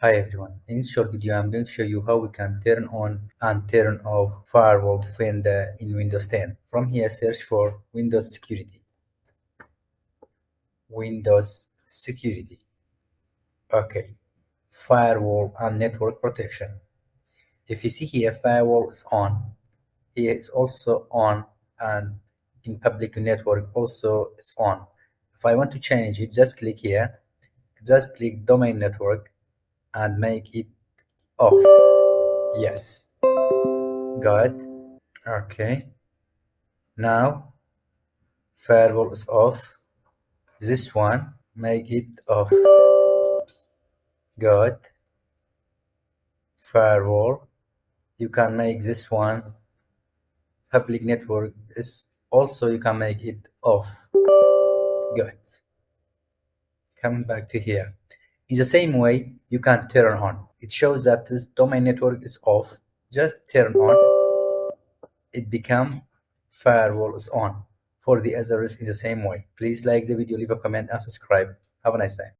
Hi everyone, in this short video I'm going to show you how we can turn on and turn off firewall defender in Windows 10. From here search for Windows Security. Windows Security. Okay. Firewall and network protection. If you see here firewall is on, here is also on, and in public network also is on. If I want to change it, just click here, just click domain network and make it off. Yes, got it. Okay, now firewall is off. This one, make it off. Good. Firewall. You can make this one. Public network is also you can make it off. Good. Coming back to here. In the same way, you can turn on. It shows that this domain network is off. Just turn on. It become firewall is on. For the others in the same way. Please like the video, leave a comment and subscribe. Have a nice day.